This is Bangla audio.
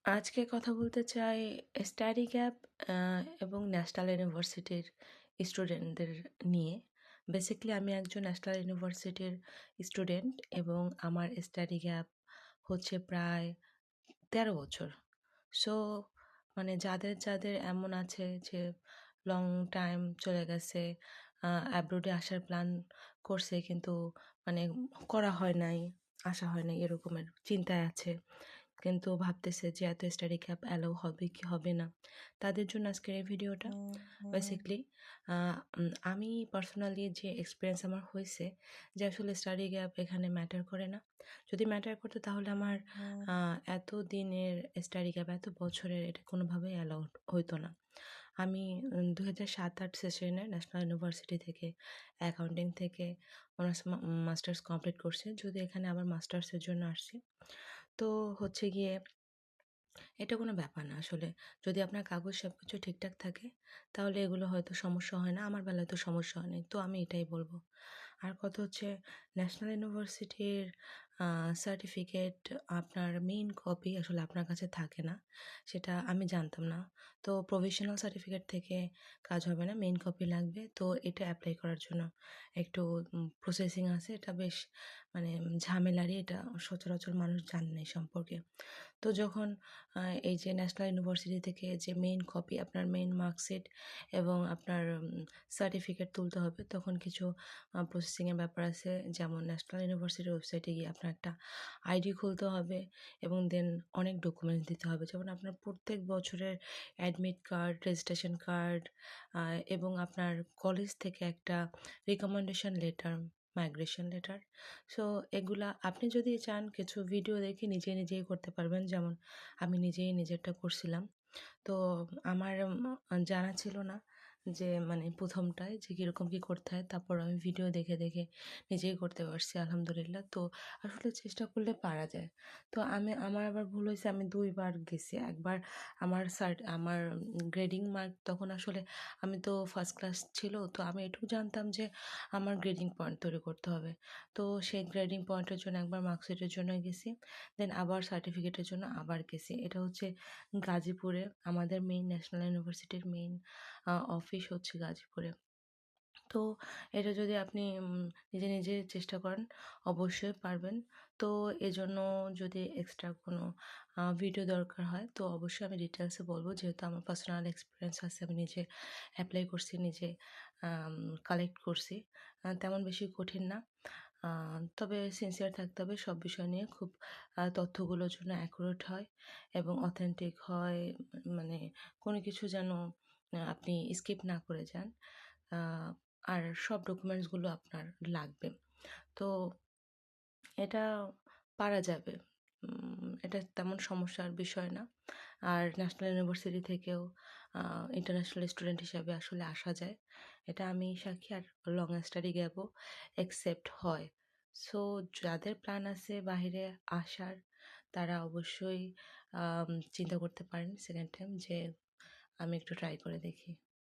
আজকে কথা বলতে চাই স্টাডি গ্যাপ এবং ন্যাশনাল ইউনিভার্সিটির স্টুডেন্টদের নিয়ে। বেসিক্যালি আমি একজন ন্যাশনাল ইউনিভার্সিটির স্টুডেন্ট এবং আমার স্টাডি গ্যাপ হচ্ছে প্রায় ১৩ বছর। সো মানে যাদের এমন আছে যে লং টাইম চলে গেছে, অ্যাব্রোডে আসার প্ল্যান করছে কিন্তু মানে করা হয় নাই, আসা হয় নাই এরকমের চিন্তায় আছে। কিন্তু ভাবতেছে যে এত স্টাডি ক্যাপ অ্যালাউ হবে কি হবে না। তাদের জন্য আজকের এই ভিডিওটা। বেসিক্যালি আমি পার্সোনালি যে এক্সপিরিয়েন্স আমার হয়েছে যে আসলে স্টাডি গ্যাপ এখানে ম্যাটার করে না। যদি ম্যাটার করতো তাহলে আমার এত দিনের স্টাডি গ্যাপ, এত বছরের এটা কোনোভাবেই অ্যালাউ হইতো না। আমি ২০০৭-৮ সেশনে ন্যাশনাল ইউনিভার্সিটি থেকে অ্যাকাউন্টিং থেকে অনার্স মাস্টার্স কমপ্লিট করছি। যদি এখানে আবার মাস্টার্সের জন্য আসছি। তো হচ্ছে গিয়ে এটা কোনো ব্যাপার না আসলে। যদি আপনার কাগজ সবকিছু ঠিকঠাক থাকে তাহলে এগুলো হয়তো সমস্যা হয় না। আমার বেলায় তো সমস্যা হয়নি। তো আমি এটাই বলব। আর কথা হচ্ছে ন্যাশনাল ইউনিভার্সিটির সার্টিফিকেট আপনার মেইন কপি আসলে আপনার কাছে থাকে না। সেটা আমি জানতাম না। তো প্রভিশনাল সার্টিফিকেট থেকে কাজ হবে না। মেইন কপি লাগবে। তো এটা এপ্লাই করার জন্য একটু প্রসেসিং আছে। এটা বেশ মানে ঝামেলারই। এটা সচরাচর মানুষ জানে না এই সম্পর্কে। তো যখন এই যে ন্যাশনাল ইউনিভার্সিটি থেকে যে মেইন কপি আপনার মেইন মার্কশিট এবং আপনার সার্টিফিকেট তুলতে হবে তখন কিছু প্রসেসিংয়ের ব্যাপার আছে, যেমন ন্যাশনাল ইউনিভার্সিটির ওয়েবসাইটে গিয়ে আপনার একটা আইডি খুলতে হবে এবং দেন অনেক ডকুমেন্টস দিতে হবে, যেমন আপনার প্রত্যেক বছরের অ্যাডমিট কার্ড, রেজিস্ট্রেশন কার্ড এবং আপনার কলেজ থেকে একটা recommendation letter, migration letter. So এগুলা আপনি যদি চান কিছু ভিডিও দেখে নিজেই করতে পারবেন। যেমন আমি নিজেই নিজেরটা করছিলাম। তো আমার জানা ছিল না যে মানে ১ম টায় যে কীরকম কী করতে হয়। তারপর আমি ভিডিও দেখে নিজেই করতে পারছি আলহামদুলিল্লাহ। তো আসলে চেষ্টা করলে পারা যায়। তো আমার আবার ভুল হইছে, আমি ২ বার গেছি। একবার আমার গ্রেডিং মার্ক তখন আসলে আমি তো ফার্স্ট ক্লাস ছিল। তো আমি এটুকু জানতাম যে আমার গ্রেডিং পয়েন্ট তৈরি করতে হবে। তো সেই গ্রেডিং পয়েন্টের জন্য একবার মার্কশিটের জন্য গেছি। দেন আবার সার্টিফিকেটের জন্য আবার গেছি। এটা হচ্ছে গাজীপুরে। আমাদের মেইন ন্যাশনাল ইউনিভার্সিটির মেইন অফিস হচ্ছে গাজীপুরে। তো এটা যদি আপনি নিজে চেষ্টা করেন অবশ্যই পারবেন। তো এজন্য যদি এক্সট্রা কোনো ভিডিও দরকার হয় তো অবশ্যই আমি ডিটেইলসে বলব, যেহেতু আমার পার্সোনাল এক্সপিরিয়েন্স আছে। আমি নিজে এপ্লাই করছি, নিজে কালেক্ট করছি। তেমন বেশি কঠিন না। তবে সিনসিয়ার থাকতে হবে সব বিষয় নিয়ে। খুব তথ্যগুলো যেন অ্যাকুরেট হয় এবং অথেন্টিক হয়। মানে কোনো কিছু যেন আপনি স্কিপ না করে যান। আ আর সব ডকুমেন্টসগুলো আপনার লাগবে। তো এটা পারা যাবে। এটা তেমন সমস্যার বিষয় না। আর ন্যাশনাল ইউনিভার্সিটি থেকেও আ ইন্টারন্যাশনাল স্টুডেন্ট হিসাবে আসলে আসা যায়। এটা আমি সাক্ষী। আর লং স্টাডি গ্যাপও অ্যাকসেপ্ট হয়। সো যাদের প্ল্যান আছে বাহিরে আসার তারা অবশ্যই চিন্তা করতে পারেন সেকেন্ড টাইম যে আমি একটু ট্রাই করে দেখি।